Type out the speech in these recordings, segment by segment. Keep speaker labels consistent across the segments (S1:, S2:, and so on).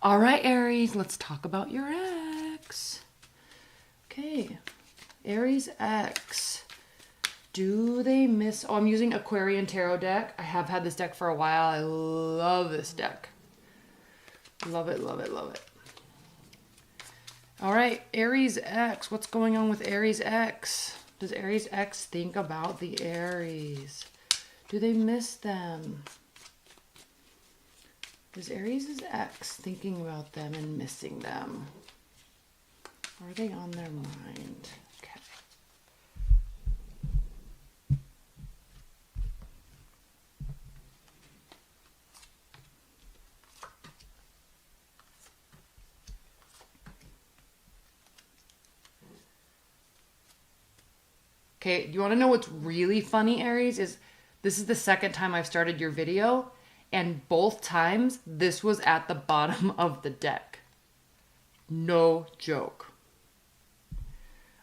S1: All right, Aries, let's talk about your ex. Okay, Aries ex. Do they miss... Oh, I'm using Aquarian Tarot deck. I have had this deck for a while. I love this deck. Love it, love it, love it. All right, Aries X. What's going on with Aries X? Does Aries X think about the Aries? Do they miss them? Is Aries' ex thinking about them and missing them? Are they on their mind? Okay. Okay, you want to know what's really funny, Aries? This is the second time I've started your video, and both times this was at the bottom of the deck. No joke.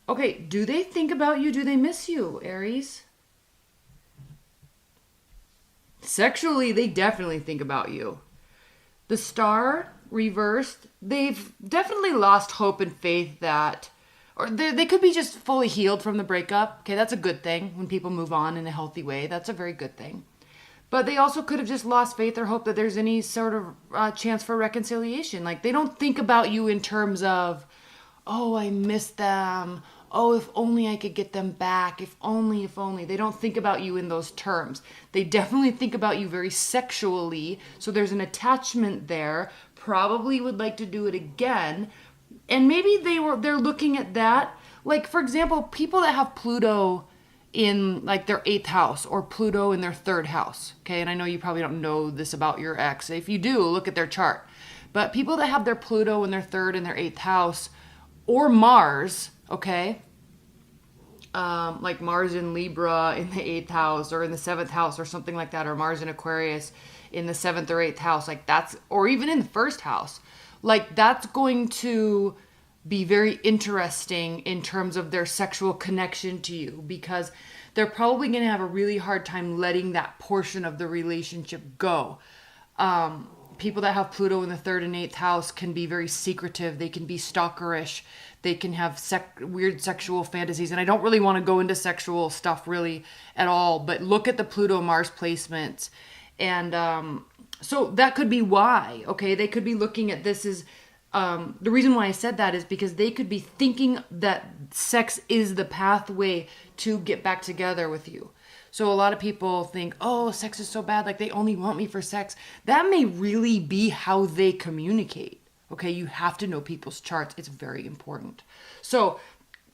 S1: Okay, do they think about you? Do they miss you, Aries? Sexually, they definitely think about you. The Star reversed, they've definitely lost hope and faith that... Or they could be just fully healed from the breakup. Okay, that's a good thing when people move on in a healthy way. That's a very good thing. But they also could have just lost faith or hope that there's any sort of chance for reconciliation. Like, they don't think about you in terms of, oh, I miss them. Oh, if only I could get them back. If only, if only. They don't think about you in those terms. They definitely think about you very sexually. So there's an attachment there. Probably would like to do it again. And maybe they're looking at that. Like, for example, people that have Pluto in like their 8th house or Pluto in their 3rd house. Okay, and I know you probably don't know this about your ex. If you do, look at their chart. But people that have their Pluto in their 3rd and their 8th house, or Mars, okay, like Mars in Libra in the 8th house or in the 7th house or something like that, or Mars in Aquarius in the 7th or 8th house, like that's, or even in the 1st house. Like, that's going to be very interesting in terms of their sexual connection to you, because they're probably going to have a really hard time letting that portion of the relationship go. People that have Pluto in the 3rd and 8th house can be very secretive. They can be stalkerish. They can have weird sexual fantasies. And I don't really want to go into sexual stuff really at all, but look at the Pluto-Mars placements. And so that could be why, okay? They could be looking at this as, the reason why I said that is because they could be thinking that sex is the pathway to get back together with you. So a lot of people think, oh, sex is so bad, like they only want me for sex. That may really be how they communicate, okay? You have to know people's charts. It's very important. So,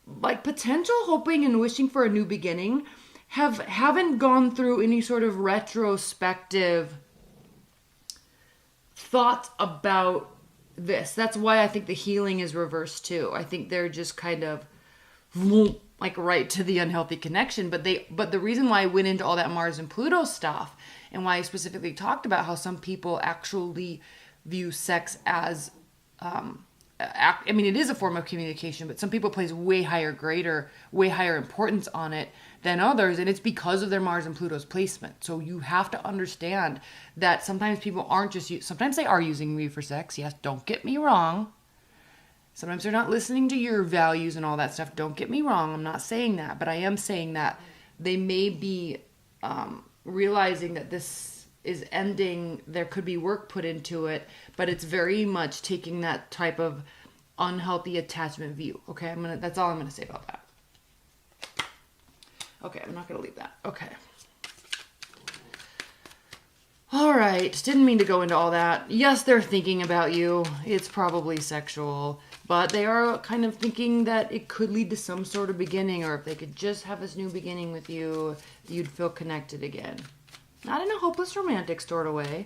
S1: like, potential hoping and wishing for a new beginning haven't gone through any sort of retrospective thoughts about this. That's why I think the healing is reversed too. I think they're just kind of like right to the unhealthy connection. But the reason why I went into all that Mars and Pluto stuff, and why I specifically talked about how some people actually view sex as, I mean, it is a form of communication, but some people place way higher importance on it than others, and it's because of their Mars and Pluto's placement. So you have to understand that sometimes people aren't just sometimes they are using me for sex. Yes, don't get me wrong. Sometimes they're not listening to your values and all that stuff. Don't get me wrong. I'm not saying that, but I am saying that they may be realizing that this is ending. There could be work put into it, but it's very much taking that type of unhealthy attachment view. Okay, that's all I'm gonna say about that. Okay, I'm not gonna leave that. Okay. All right, didn't mean to go into all that. Yes, they're thinking about you. It's probably sexual, but they are kind of thinking that it could lead to some sort of beginning, or if they could just have this new beginning with you, you'd feel connected again. Not in a hopeless romantic sort of way,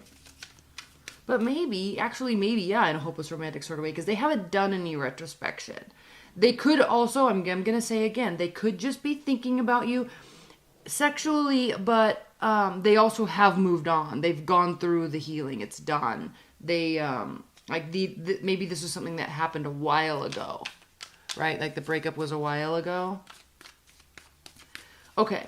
S1: but maybe, yeah, in a hopeless romantic sort of way, because they haven't done any retrospection. They could also, I'm going to say again, they could just be thinking about you sexually, but they also have moved on. They've gone through the healing. It's done. They, maybe this is something that happened a while ago, right? Like the breakup was a while ago. Okay.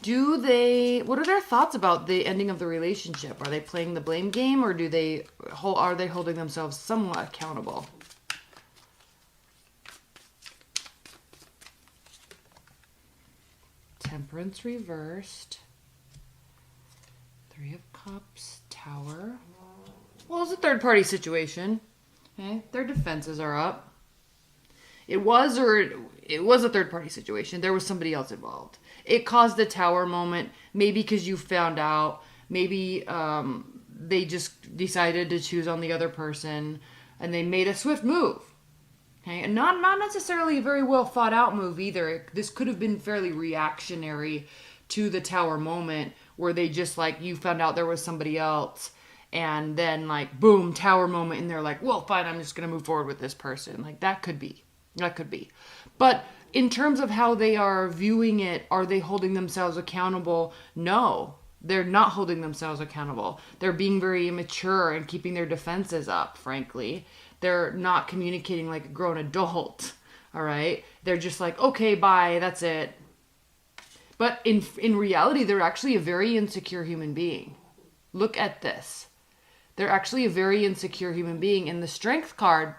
S1: What are their thoughts about the ending of the relationship? Are they playing the blame game, or are they holding themselves somewhat accountable? Temperance reversed. Three of Cups, Tower. Well, it's a third-party situation. Okay, their defenses are up. It was a third-party situation. There was somebody else involved. It caused a Tower moment, maybe because you found out. Maybe they just decided to choose on the other person, and they made a swift move. Okay, and not necessarily a very well thought out move either. This could have been fairly reactionary to the Tower moment, where they just like, you found out there was somebody else, and then like boom, Tower moment, and they're like, well, fine, I'm just gonna move forward with this person. Like that could be. But in terms of how they are viewing it, are they holding themselves accountable? No, they're not holding themselves accountable. They're being very immature and keeping their defenses up, frankly. They're not communicating like a grown adult, all right? They're just like, okay, bye, that's it. But in reality, they're actually a very insecure human being. Look at this. They're actually a very insecure human being. And the Strength card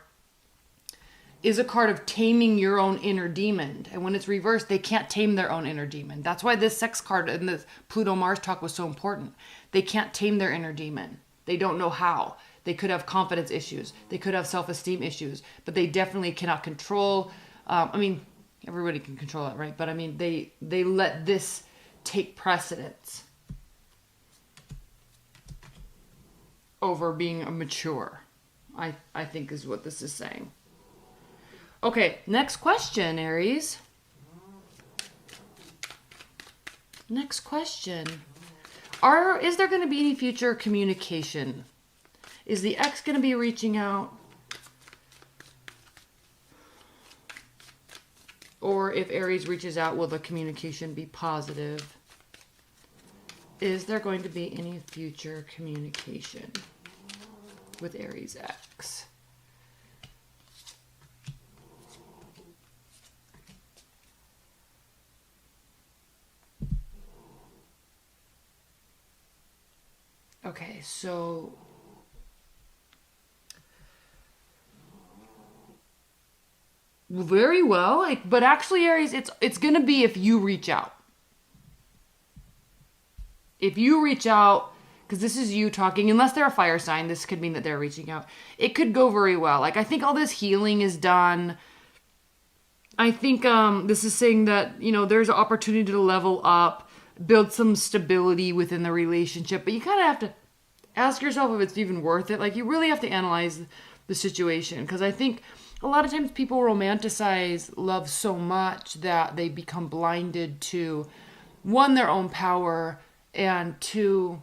S1: is a card of taming your own inner demon. And when it's reversed, they can't tame their own inner demon. That's why this Sex card and the Pluto-Mars talk was so important. They can't tame their inner demon. They don't know how. They could have confidence issues. They could have self-esteem issues. But they definitely cannot control... everybody can control it, right? But I mean, they let this take precedence over being mature, I think is what this is saying. Okay, next question, Aries. Next question. Is there going to be any future communication? Is the ex going to be reaching out? Or if Aries reaches out, will the communication be positive? Is there going to be any future communication with Aries ex? Okay, so very well, but actually, Aries, it's gonna be if you reach out. If you reach out, because this is you talking, unless they're a fire sign, this could mean that they're reaching out. It could go very well. Like, I think all this healing is done. I think this is saying that, there's an opportunity to level up, build some stability within the relationship, but you kind of have to ask yourself if it's even worth it. Like, you really have to analyze the situation, because I think a lot of times people romanticize love so much that they become blinded to, one, their own power, and two,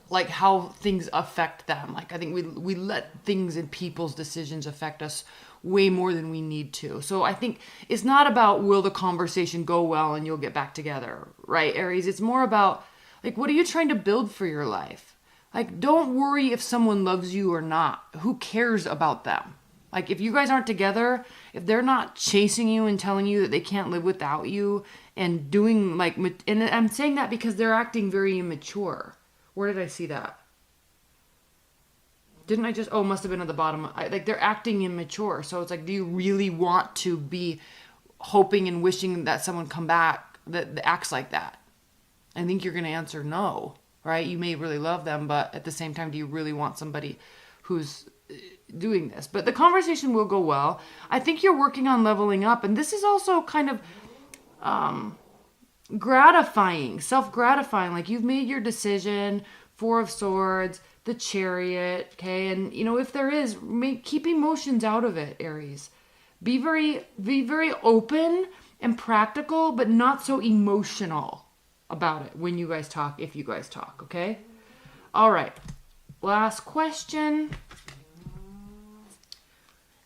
S1: like how things affect them. Like, I think we let things and people's decisions affect us way more than we need to. So I think it's not about will the conversation go well and you'll get back together, right, Aries? It's more about, like, what are you trying to build for your life? Like, don't worry if someone loves you or not. Who cares about them? Like, if you guys aren't together, if they're not chasing you and telling you that they can't live without you and doing like, and I'm saying that because they're acting very immature. Where did I see that? Didn't I just, must have been at the bottom. Like, they're acting immature. So it's like, do you really want to be hoping and wishing that someone come back that acts like that? I think you're going to answer no, right? You may really love them, but at the same time, do you really want somebody who's doing this? But the conversation will go well. I think you're working on leveling up, and this is also kind of gratifying, self-gratifying. Like, you've made your decision. Four of Swords, the Chariot, okay? And if there is, keep emotions out of it, Aries. Be very open and practical, but not so emotional about it when you guys talk, if you guys talk, okay? All right. Last question.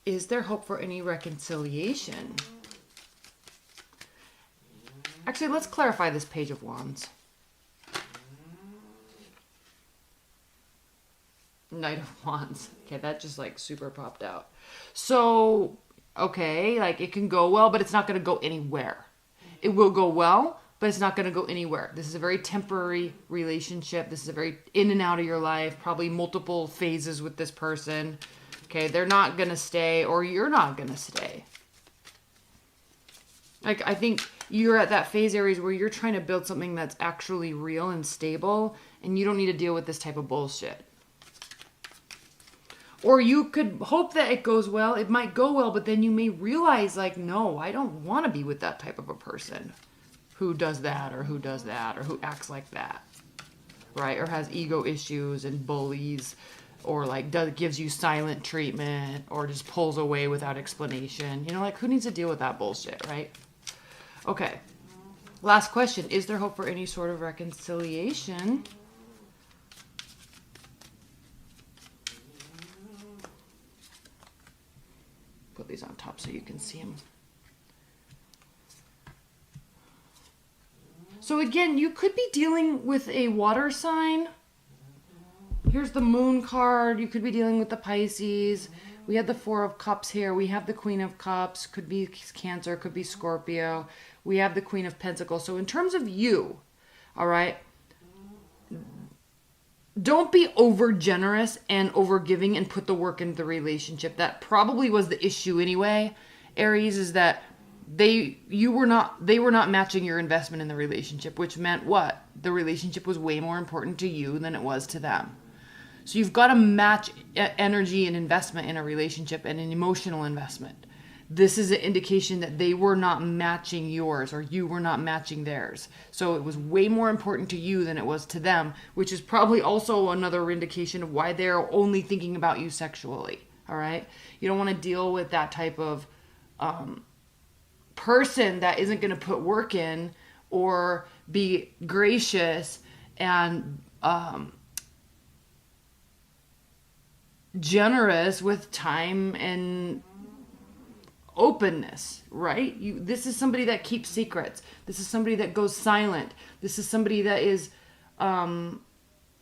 S1: Is there hope for any reconciliation? Actually, let's clarify this Page of Wands. Knight of Wands. Okay, that just like super popped out. So, okay, like it can go well, but it's not going to go anywhere. It will go well, but it's not going to go anywhere. This is a very temporary relationship. This is a very in and out of your life, probably multiple phases with this person. Okay, they're not going to stay, or you're not going to stay. Like, I think you're at that phase, Aries, where you're trying to build something that's actually real and stable, and you don't need to deal with this type of bullshit. Or you could hope that it goes well. It might go well, but then you may realize, like, no, I don't want to be with that type of a person who does that, or who does that, or who acts like that, right? Or has ego issues and bullies, or like gives you silent treatment, or just pulls away without explanation. You know, like, who needs to deal with that bullshit, right? Okay. Last question. Is there hope for any sort of reconciliation? Put these on top so you can see them. So again, you could be dealing with a water sign. Here's the Moon card. You could be dealing with the Pisces. We have the Four of Cups here. We have the Queen of Cups. Could be Cancer. Could be Scorpio. We have the Queen of Pentacles. So in terms of you, all right, don't be over generous and over giving and put the work into the relationship. That probably was the issue anyway, Aries, is that they were not matching your investment in the relationship, which meant what? The relationship was way more important to you than it was to them. So you've got to match energy and investment in a relationship, and an emotional investment. This is an indication that they were not matching yours, or you were not matching theirs. So it was way more important to you than it was to them, which is probably also another indication of why they're only thinking about you sexually. All right? You don't want to deal with that type of person that isn't going to put work in or be gracious and generous with time and openness, right? This is somebody that keeps secrets. This is somebody that goes silent. This is somebody that is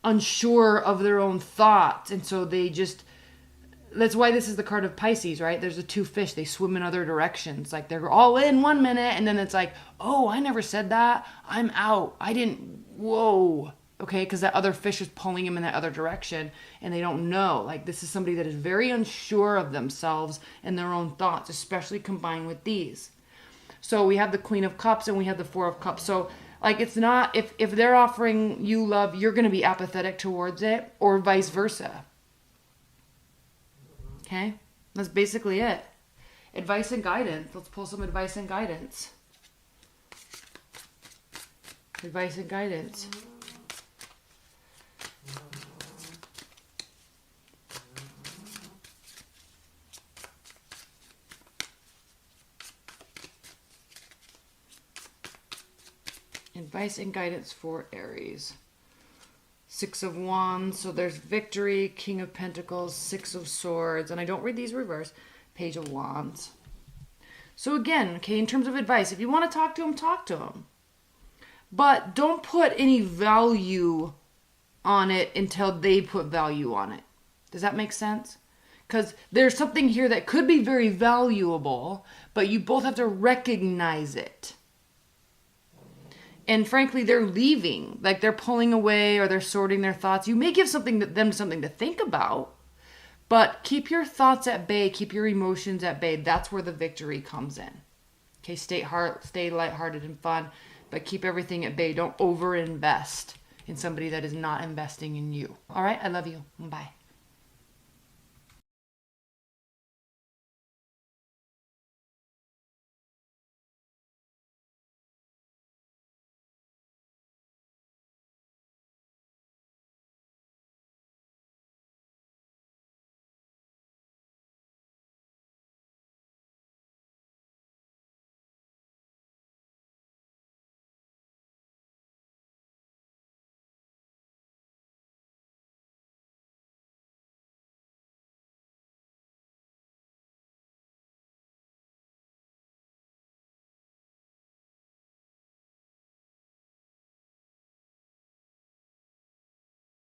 S1: unsure of their own thoughts, and so they just, that's why this is the card of Pisces, right? There's the two fish. They swim in other directions. Like, they're all in 1 minute, and then it's like, oh, I never said that. I'm out. I didn't, whoa. Okay, because that other fish is pulling him in that other direction, and they don't know. Like, this is somebody that is very unsure of themselves and their own thoughts, especially combined with these. So we have the Queen of Cups and we have the Four of Cups. So, like, it's not, if they're offering you love, you're going to be apathetic towards it, or vice versa. Okay, that's basically it. Advice and guidance. Let's pull some advice and guidance. Advice and guidance. Advice and guidance for Aries. Six of Wands. So there's victory, King of Pentacles, Six of Swords. And I don't read these reverse. Page of Wands. So again, okay, in terms of advice, if you want to talk to them, talk to them. But don't put any value on it until they put value on it. Does that make sense? Because there's something here that could be very valuable, but you both have to recognize it. And frankly, they're leaving, like they're pulling away or they're sorting their thoughts. You may give them something to think about, but keep your thoughts at bay, keep your emotions at bay. That's where the victory comes in. Okay, stay lighthearted and fun, but keep everything at bay. Don't overinvest in somebody that is not investing in you. All right, I love you. Bye.